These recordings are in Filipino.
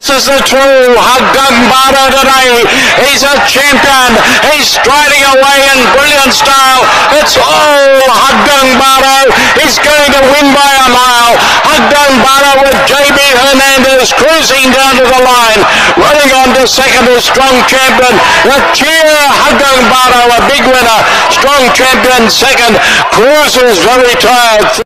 This is the true Haggang Baro today. He's a champion. He's striding away in brilliant style. It's all Haggang Baro. He's going to win by a mile. Haggang Baro with JB Hernandez cruising down to the line. Running on to second is Strong Champion. The cheer Haggang Baro, a big winner. Strong Champion second. Cruises very tired.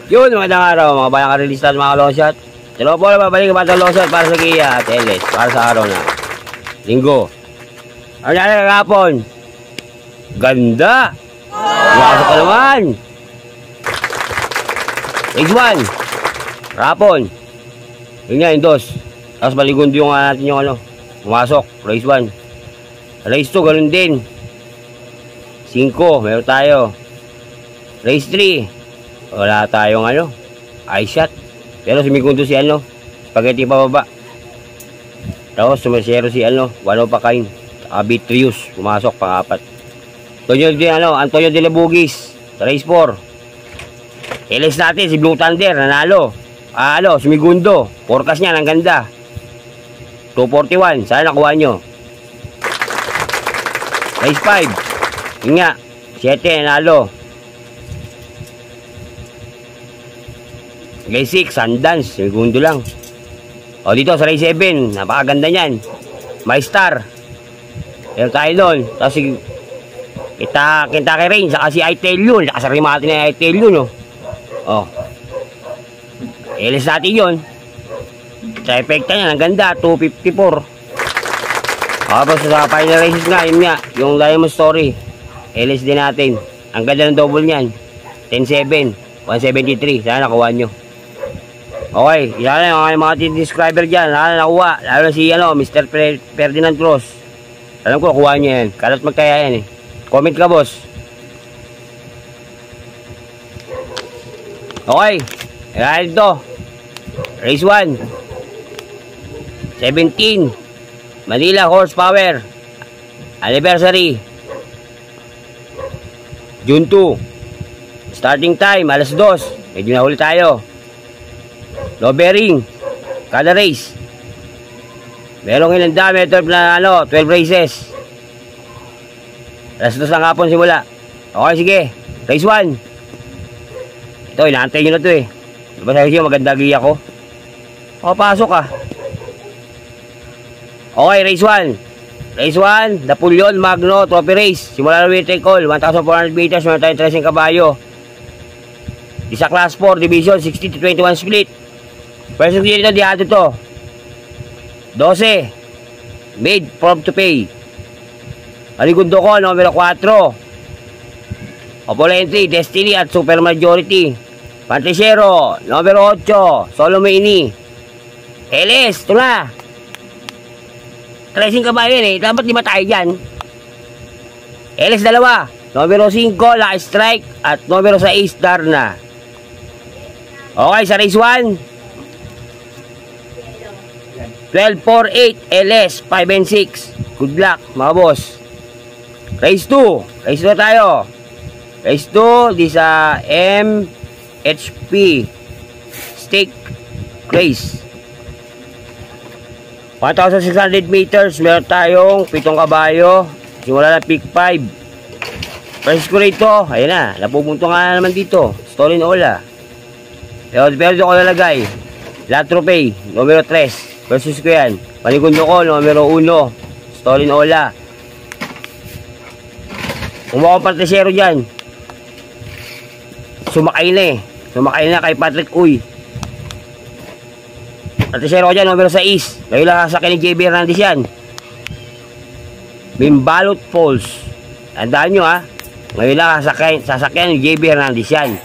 Yun, magandang araw mga bayang karelista at mga longshot. Dalawa po na babalik ang batang longshot para sa Kia at LS para sa araw na linggo. Ano nangyari kagapon? Ganda! Pumasok ka naman! Race 1 Rapon. Yun nga, yung dos. Tapos baligundo yung natin yung ano. Pumasok, race 1. Race 2, ganun din. 5, meron tayo. Race 3 wala tayong ano, eye shot. Pero sumigundo si ano, spaghetti pababa. Tapos sumasero si ano, One of a Kind, Abitrius, pumasok pang-4. Antonio de la Bugis, race 4. LS natin, si Blue Thunder, nanalo. Sumigundo. Forecast niya, ang ganda. 241, sana nakuha nyo. Race 5. Yun nga, 7, nanalo. Race 6, Sundance, segundo lang. O dito sa race 7, napakaganda niyan. My Star. Meron tayo doon. Tapos si Kentucky Rain, saka si Italian. Saka sa rimati na Italian, no? O. LS natin yun. Trifecta niya, ang ganda, 254. Tapos sa final races nga, yun nga, yung Diamond Story. LS din natin. Ang ganda ng double niyan. 10-7, 173. Sana nakuha nyo. Okay, yan na yung mga subscriber dyan. Nakuha. Lalo na si Mr. Ferdinand Cruz. Alam ko, kuha niya yan. Kalat magkaya yan eh. Comment ka, boss. Okay. Yan ito. Race 1. 17. Manila Horsepower. Anniversary. June 2. Starting time, alas 2. Medyo nahuli tayo. No bearing. Kada race. Merong ilang dami. 12 races. Alas 2 ng hapon simula. Okay, sige. Race 1. Ito, inaantay nyo na ito eh. Diba sabi siya, maganda giya ko. Pasok ka. Okay, race 1. Race 1, Napoleon Magno Trophy Race. Simula na winter call, 1,400 meters, meron tayong 13 kabayo. Isa class 4, division, 60-21 split. First of dito, dihato to. 12. Made from to pay. Aligundo ko, numero 4. Opulentry, Destiny at Super Majority. Pantisero, numero 8. Solomini. LS, ito na. Tracing kabayo yun eh. Dapat 5 tayo dyan. LS 2. Numero 5, Lucky Strike. At numero 6, Darna. Okay, sa race 1. 12-4-8 LS 5 and 6. Good luck mga boss. Race 2. Race 2 tayo. Race 2 di sa MHP Stake Race. 1,600 meters. Meron tayong 7 kabayo. Simula na peak 5. Price ko rito. Ayun na. Napupunto nga naman dito. Stolen Ola. Pero dito ko nalagay. Latropay. Numero 3. Versus ko yan. Panigundo ko, numero 1. Stolen Ola. Kumuha ko partisero dyan. Sumakay na eh. Sumakay na kay Patrick Uy. Tercero ko dyan, numero 6. Ngayon lang sasakyan ni JB Hernandez yan. Mimbalot Falls. Tandaan nyo ha. Ngayon lang sasakyan ni JB Hernandez yan.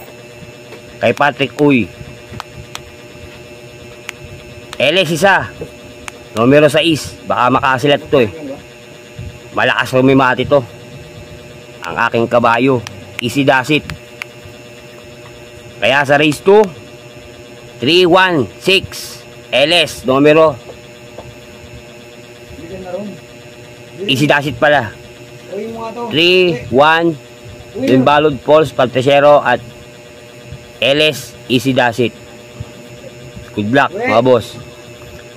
Kay Patrick Uy. LS isa. Numero 6. Baka makasilat to eh. Malakas rumimati to. Ang aking kabayo. Easy does it. Kaya sa race 2, 316 LS numero. Easy does it pala. 3-1 Mimbalot Falls, Paltesero at LS Easy does it. Good luck mga boss.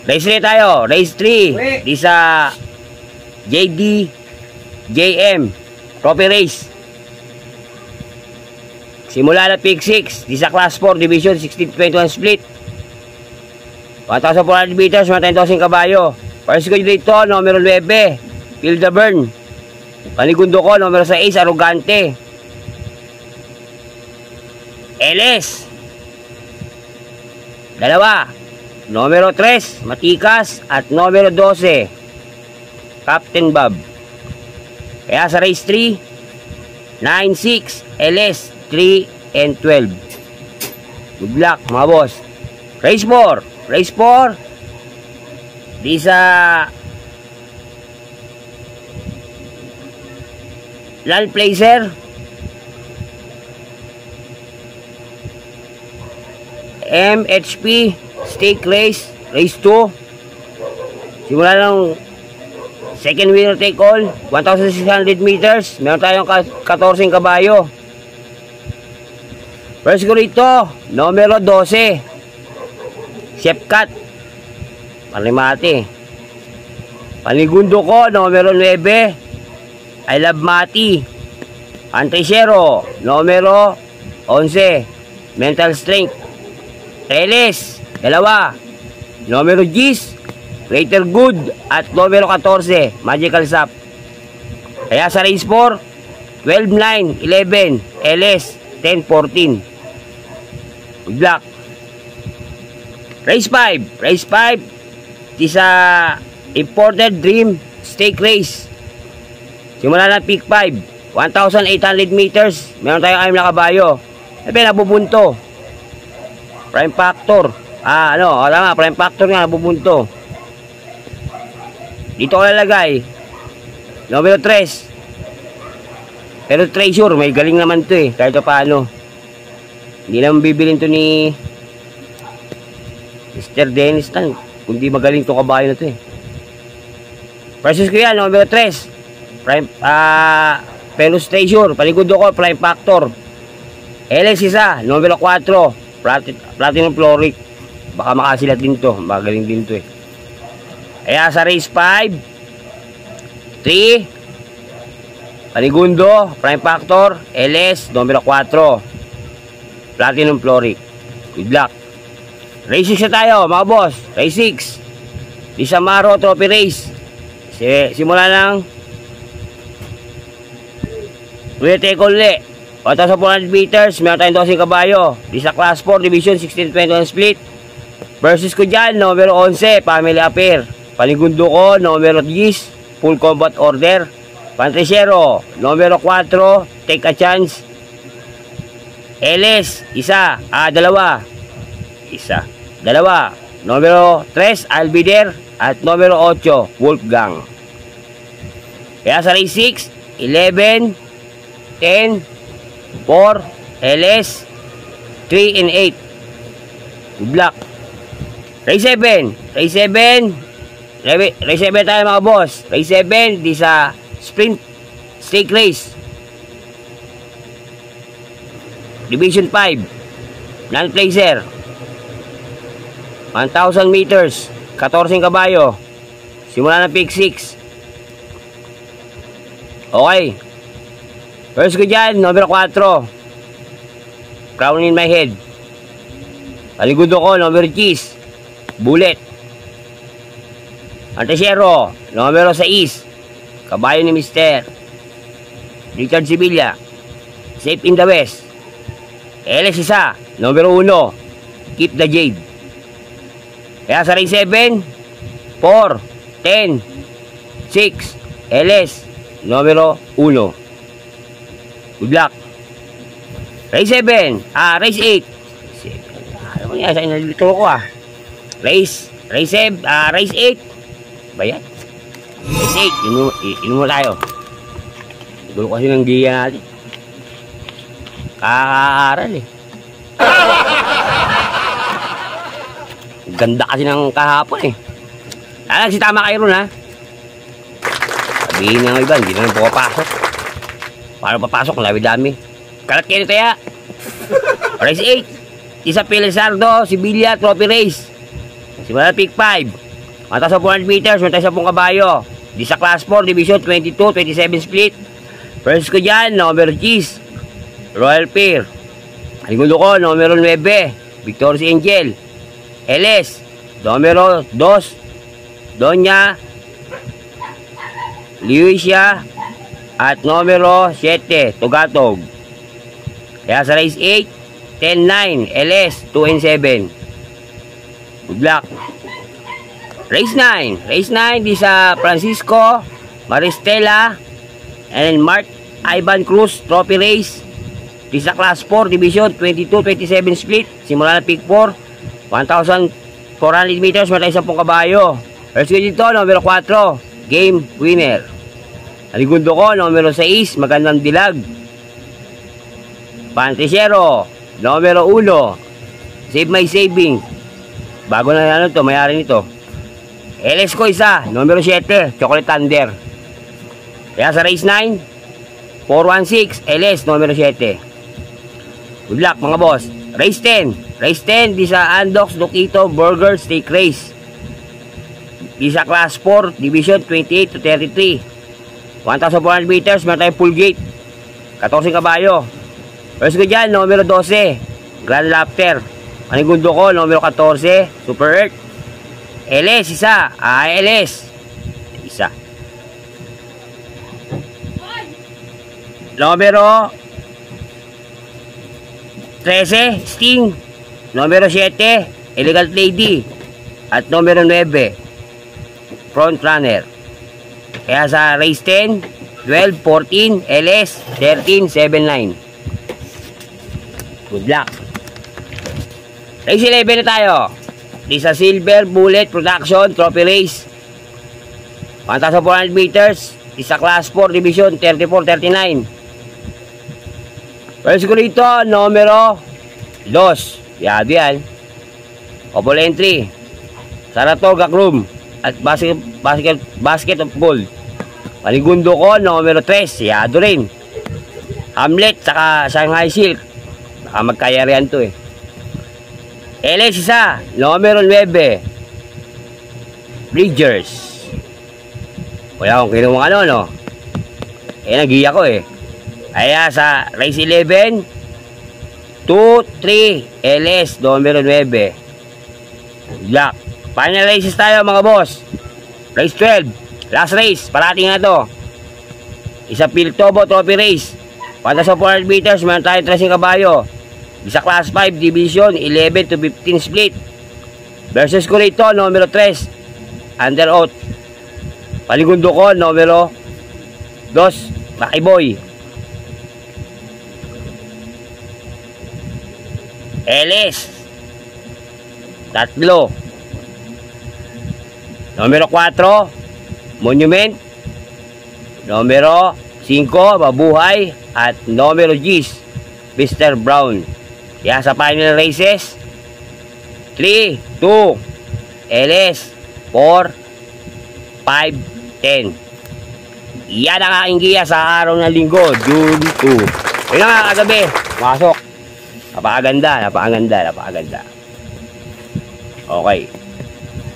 Race 3 tayo. Race 3 di sa JD JM Trophy Race. Simula na pick 6 di sa Class 4 Division 16-21 split. 1,400 meters, 10,000 kabayo. First ko dito, numero 9 Pildaburn. Panigundo ko, numero 6 Arrogante. LS dalawa, numero 3 Matikas at numero 12 Captain Bob. Kaya sa race 3, 9-6 LS 3 and 12. Good luck mga boss. Race 4 di sa Land Placer. MHP Stake Race, Race 2. Simula ng second winner take all, 1,600 meters. Meron tayong 14 kabayo. First ko rito, numero 12 Shepcat Palimati. Panigundo ko, numero 9 I Love Mati. Antresero, numero 11 Mental Strength. LS dalawa, numero 10 Greater Good at numero 14 Magical Sap. Kaya sa race 4, 12-9 11 LS 10-14. Good luck. Race 5 di sa Imported Dream Stake Race. Simula na pick 5, 1,800 meters. Meron tayong 6 na kabayo. Nabubunto. Prime Factor. Tama, Prime Factor nga, nabubunto. Dito ko lalagay numero 3. Pero Treasure, may galing naman to eh. Kahit paano. Hindi naman bibilin to ni Mr. Dennis Tan. Kundi magaling to kabayo na to eh. Versus ko yan, numero 3. Prime, Pelus Treasure. Paligudo ko, Prime Factor. LS isa, numero 4. Platinum Floric. Baka makasilat din to. Magaling din to eh. Kaya sa race 5, 3 Panigundo, Prime Factor, LS, numero 4 Platinum Floric. Good luck. Race 6 na tayo mga boss. Race 6 di sa Maro Trophy Race. Simula ng Take Only 1,400 meters, meron tayong 12 kabayo. Di sa Class 4 Division 16-21 split. Versus ko dyan, numero 11 Family Affair. Panigundo ko, numero 10 Full Combat Order. Pantresero, numero 4 Take a Chance. LS, dalawa. Numero 3 I'll Be There. At numero 8 Wolfgang. Kaya sa race 6, 11 10 4 LS 3 and 8. Good luck. Race 7 tayo mga boss. Race 7 di sa Sprint Stake Race Division 5 Non-Placer. 1,000 meters, 14 kabayo. Simula ng pick 6. Okay. First ko dyan, numero 4 Crown in My Head. Paligudo ko, numero 10 Bullet. Antesero, numero 6 Kabayo ni Mr. Richard Sevilla. Safe in the West. LS isa, numero 1 Keep the Jade. Kaya sa race 7, 4, 10, 6, LS, numero 1. Good luck. Race 7, race 8. Ano mo yan, sa inalito ko Race 8. Ba yan? Race 8, inom mo tayo. Gulo kasi ng giya natin. Kakaaral Ganda kasi ng kahapon si tama kayo ron sabihin ng iba, hindi na nang pupapasok. Paano papasok? Dami-dami. Kalat kayo kaya. Race 8. Isa Pelizardo, Sibilia, Trophy Race. Simula Peak 5. 1,400 meters, 1,10 kabayo. Di sa Class 4, Division 22-27 split. First ko dyan, numero G's, Royal Pier. Segundo ko, numero 9, Victorious Angel. LS, numero 2, Doña Luisia. At numero 7, Tugatog. Kaya sa race 8, 10-9, LS, 2 and 7. Good luck. Race 9. Race 9, di sa Francisco, Maristela, and Mark Ivan Cruz, Trophy Race. Di sa Class 4, Division 22-27 split. Simula na Peak 4, 1,400 meters, 10 kabayo. First ko dito, numero 4, Game Winner. Aligundo ko, numero 6, Magandang Dilag. Pantisero, numero 1, Save My Savings. Bago na to, mayari nito. LS ko isa, numero 7, Chocolate Thunder. Kaya sa race 9, 416, LS, numero 7. Good luck mga boss. Race 10. Race 10, di sa Andox, Dokito, Burger, Steak Race. Di sa Class 4, Division 28-33. 1,400 meters, meron tayong full gate. 14 kabayo. First ko dyan, numero 12, Grand Laughter. Panigundo ko, numero 14, Super Earth. LS, isa. LS. Isa. Numero 13, Sting. Numero 7, Elegant Lady. At numero 9, Front Runner. Kaya sa race 10, 12, 14, LS, 13, 7, 9. Good luck. Race 11 na tayo. Di sa Silver Bullet Production Trophy Race. 1,400 meters. Di sa Class 4 Division 34-39. First ko rito, numero 2. Yado yan. Couple entry. Saratoga Room. At basket of gold. Panigundo ko, numero 3. Yado rin. Hamlet, saka Shanghai Silk. Baka magkayarihan to LS isa, numero 9. Bridgers. Wala akong kinuha no? Nagiya ko Kaya sa race 11, 2, 3, LS, numero 9. Black. Final races tayo mga boss. Race 12, last race, parating na to. Isa Piltobo Trophy Race. 1,400 meters, meron tayo 13 kabayo. Isa Class 5 Division 11-15 split. Versus ko rito, numero 3, Under Oath. Paligundo ko, numero 2, Makiboy. LS, 3. Numero 4, Monument. Numero 5, Mabuhay. At numero G's, Mr. Brown. Kaya sa final races, 3, 2, LS, 4, 5, 10. Yan ang aking giya sa araw ng linggo, June 2. Yun nga kagabi, masok. Napakaganda. Okay.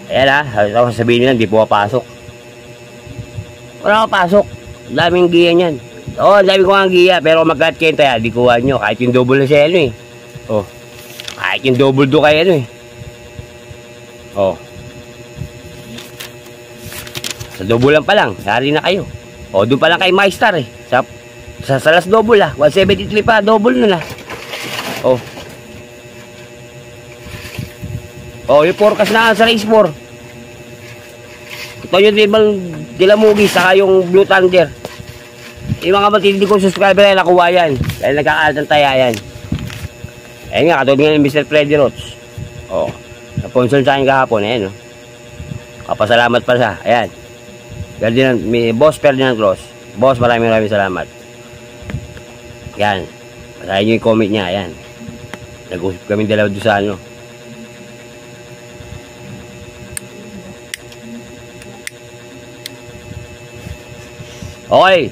Ayan sasabihin nila, hindi po papasok. Wala papasok. Daming giya niyan. Dami ko ang giya, pero magkat kayo tayo, di kuha nyo. Kahit yung double na siya, kahit yung double do kayo, sa double lang pa lang, sari na kayo. Doon pa lang kay MyStar Sa last double 173 pa, double na Oh, yung forecast na sa race 4. Ito yung Dilamugis, saka yung Blue Thunder. Yung mga matindi kong subscriber ay nakuha yan. Dahil nagkakalat ng taya yan. Ayan nga, katulad nga ni Mr. Freddy Roach. Oh, na-sponsor sa akin kahapon. Ayan, oh. Kapasalamat pa siya. Ayan. Ferdinand, Boss Ferdinand Cross. Boss, maraming salamat. Yan. Basahin nyo yung comment niya. Ayan. Nag-usap kami dalawa doon sa ano. Okay.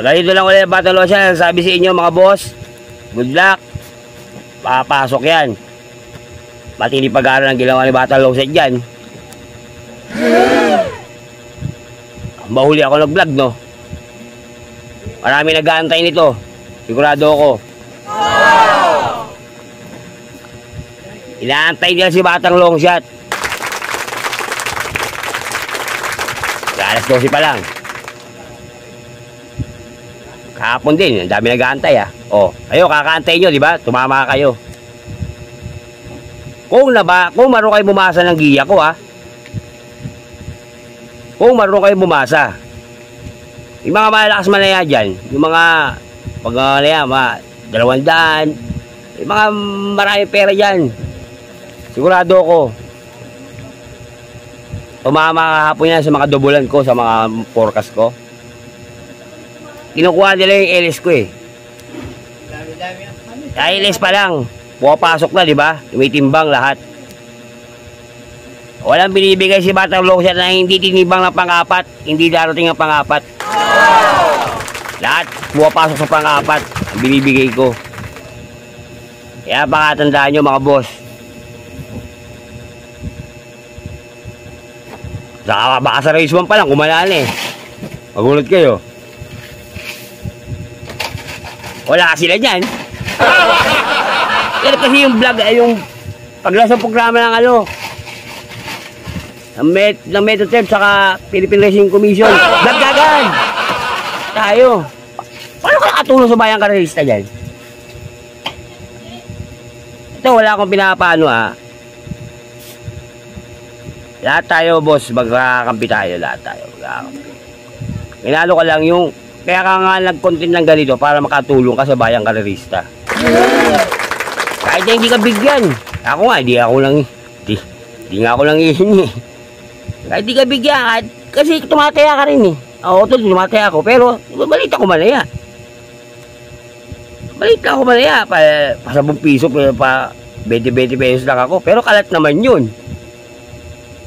Ganito lang ulit ang Battle Ocean. Sabi sa inyo mga boss, good luck. Papasok yan. Matindi pag-aaral ang ginawa ni Battle Ocean dyan. Mahuli ako nag-vlog, no? Marami nag-aantay nito. Sigurado ako. Inaantay nila si Batang Longshot. Alas 12 pa lang. Kahapon din, ang dami nag-aantay ah. Oh, kayo kakaantay nyo, di ba? Tumama kayo. Kung marunong kayo bumasa ng giya ko ah. Kung marunong kayo bumasa. Yung mga malakas manaya dyan, yung mga mga 200, yung mga maraming pera dyan. Sigurado ako. Tumama kahapon yan sa mga dobulan ko, sa mga forecast ko. Kinukuha nila yung LS ko eh. Dami. LS pa lang. Pumapasok na, di ba? Tumitimbang lahat. Walang binibigay si Batang Longshot na hindi tinibang ng pang-apat, hindi darating ang pang-apat. Lahat pumapasok sa pang-apat ang binibigay ko. Kaya pakatandaan nyo mga boss. Baka sa race 1 pa lang, kumalaan eh. Magulat kayo. Wala sila dyan. Pero kasi yung vlog, yung paglasang programa ng ano, ng Metro Trip saka Philippine Racing Commission. Vlog agad! Tayo. Paano ka nakatulong sa bayang karalista dyan? Ito, wala akong pinapaano ha. Lahat tayo, boss, magkakampi tayo. Lahat tayo, magkakampi. Inalo ka lang yung, kaya ka nga nag-content ng ganito para makatulong ka sa bayang karerista. Kahit na hindi ka bigyan. Ako nga, di nga ako lang ihin eh. Kahit di ka bigyan, kasi tumataya ka rin eh. Oo, tumataya ako, pero balita ko malaya. Balita ko malaya, pa 10 piso, pa 20 pesos lang ako, pero kalat naman yun.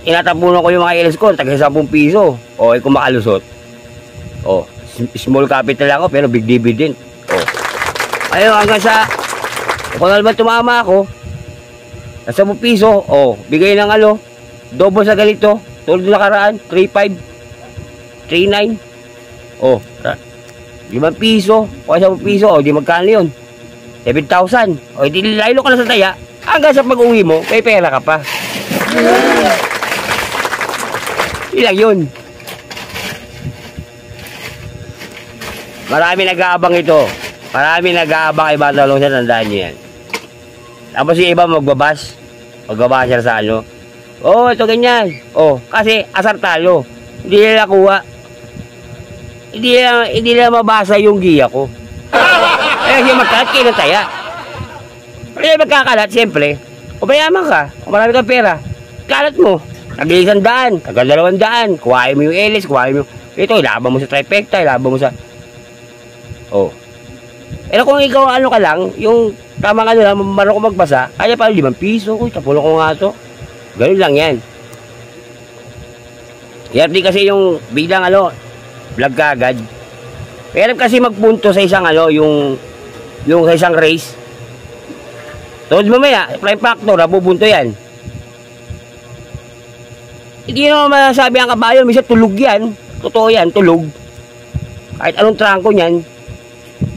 Inatapunan ko yung mga ilis ko, taga 10 piso. O, kung makalusot. O, small capital ako, pero big dividend. O. Ayun, hanggang sa, kung naman tumama ako, sa 10 piso, o, bigay ng double sa ganito, tulad na karaan, 3.5, 3.9, o, 5 piso, o 10 piso, o, di magkano yun? 7,000. O, di lalo ka na sa taya, hanggang sa pag-uwi mo, may pera ka pa. Ilang yun. Marami nag-aabang ito. Marami nag-aabang kay Batang Longshot, tandaan nyo yan. Tapos yung iba magbabas siya sa ano. Oh, ito ganyan. Oh, kasi asar talo. Hindi nila kuha. Hindi nila mabasa yung giya ko. Kaya siya magkalat kayo ng taya. Kaya magkakalat, siyempre. Kung mayaman ka, kung marami kang pera, kalat mo. Tagal 100, tagal 200, kuhain mo yung LS, kuhain mo yung... Ito, ilaban mo sa trifecta, ilaban mo sa... Oh. Pero kung ikaw ano ka lang, yung tamang ano lang, marunong ko magbasa, kaya pa 5 piso, uy, tapulo ko nga to. Ganun lang yan. Kaya di kasi yung biglang vlog ka agad. Pero kasi magpunto sa isang yung sa isang race. Tulad mamaya, prime factor, nabubunto yan. Hindi naman masasabi ang kabayo, minsan tulog yan. Totoo yan, tulog. Kahit anong trangko niyan.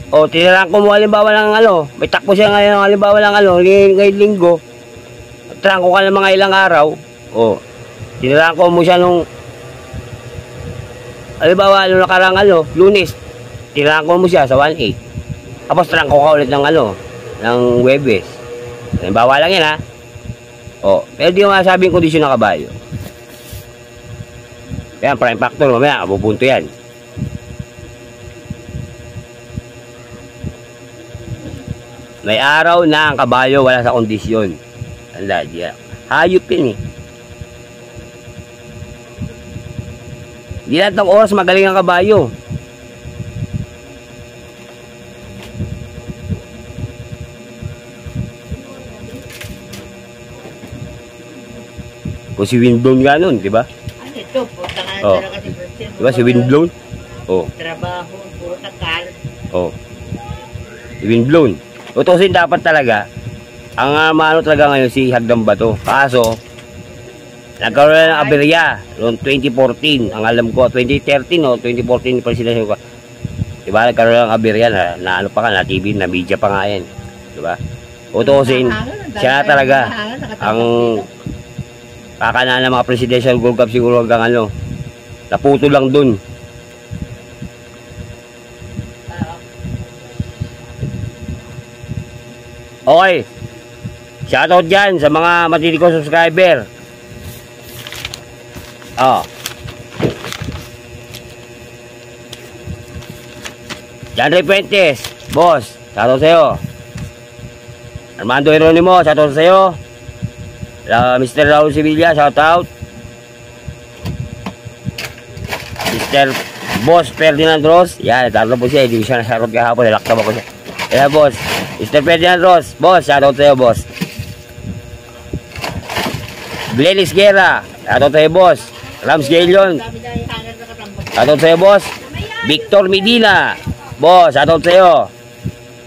O, tinarangko mo halimbawa ng may takbo siya ngayon halimbawa ng ngayong linggo. Trangko ka ng mga ilang araw. O, tinarangko mo siya nung halimbawa nakarang Lunes. Tinarangko mo siya sa 1.8. Tapos trangko ka ulit ng ng Webes. Halimbawa lang yan ha. O, pero di ko masabing kondisyon ng kabayo. Yan, prime factor, mamaya, pupunto yan. May araw na ang kabayo wala sa kondisyon. Tanda, diya. Hayop yun eh. Di lahat ng oras magaling ang kabayo. Kung si Windblown nga nun, di ba? Ano ito? Puta nga Oh. talaga si Brazil. Di ba si Windblown? Oh. Trabaho, puta kal. Oh. Si Windblown. Utusin dapat talaga. Ang maano talaga ngayon si Hagdang Bato. Kaso, nagkaroon na ng aberya noong 2014. Ang alam ko, 2013 o 2014 pa sila. Diba? Nagkaroon ng aberya na ano pa ka, na TV, na media pa nga yan. Diba? Utusin, siya talaga ang kakana ng mga presidential Gold Cup siguro hanggang ano. Naputo lang dun. Okay. Shoutout dyan sa mga matindi ko subscriber. John Ray Fuentes, boss, shoutout sa'yo. Armando Heronimo, shoutout sa'yo. Mr. Raul Sevilla, shoutout. Mr. Boss Ferdinand Ross, yan, tatlo po siya, hindi ko siya na-shoutout kahapon, nilaktab ako siya. Kaya boss, Mr. Ferdinand Ross, boss, shoutout sa'yo, boss. Glenis Guerra, shoutout sa'yo, boss. Rams Galion, shoutout sa'yo, boss. Victor Medina, boss, shoutout sa'yo.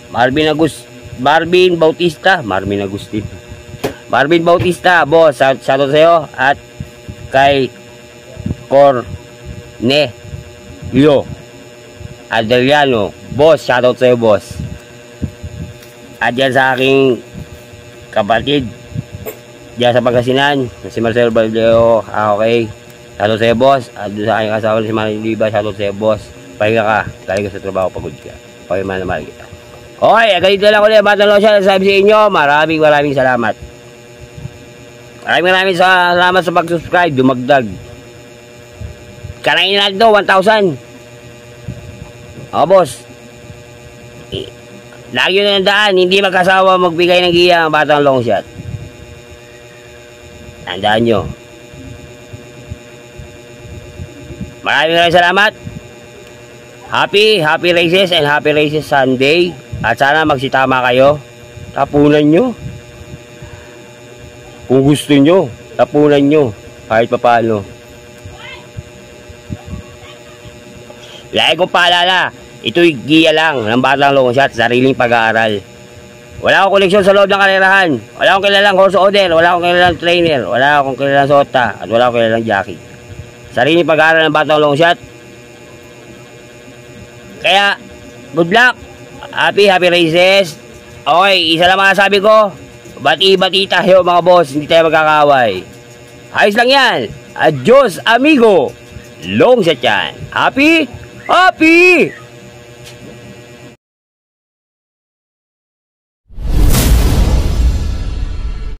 Marvin Bautista, boss, shoutout sa'yo. At kay Cornelio Adriano, boss, shoutout sa'yo, boss. At yan sa aking kapatid diyan sa Pangasinan, si Marcelo Baldeo, okay, shoutout sa'yo, boss. At sa aking asawa si Maniliba, shoutout sa'yo, boss. Pahinga ka, galing ka sa trabaho, pagod ka, pakiman na mahal kita. Okay, ganito lang ulit, Batang Lotion, sabi sa inyo, maraming salamat. Maraming salamat sa pag-subscribe, dumagdag. Kanain natin to, 1,000. O, boss. Lagi nyo nandaan, hindi magkasawa magbigay ng giya ang Batang Long Shot. Tandaan nyo. Maraming salamat. Happy races and happy races Sunday. At sana magsitama kayo. Tapunan nyo. Kung gusto nyo, tapunan nyo. Kahit pa paano. Lagi kong paalala, ito'y giya lang ng Batang Long Shot, sariling pag-aaral. Wala akong koleksyon sa loob ng karerahan. Wala akong kilalang horse order, wala akong kilalang trainer, wala akong kilalang sota, at wala akong kilalang jockey. Sariling pag-aaral ng Batang Long Shot. Kaya, good luck. Happy races. Okay, isa lang masasabi ko. Bati-bati tayo mga boss, hindi tayo magkakaway. Ayos lang yan. Adios amigo. Long Shot yan. Happy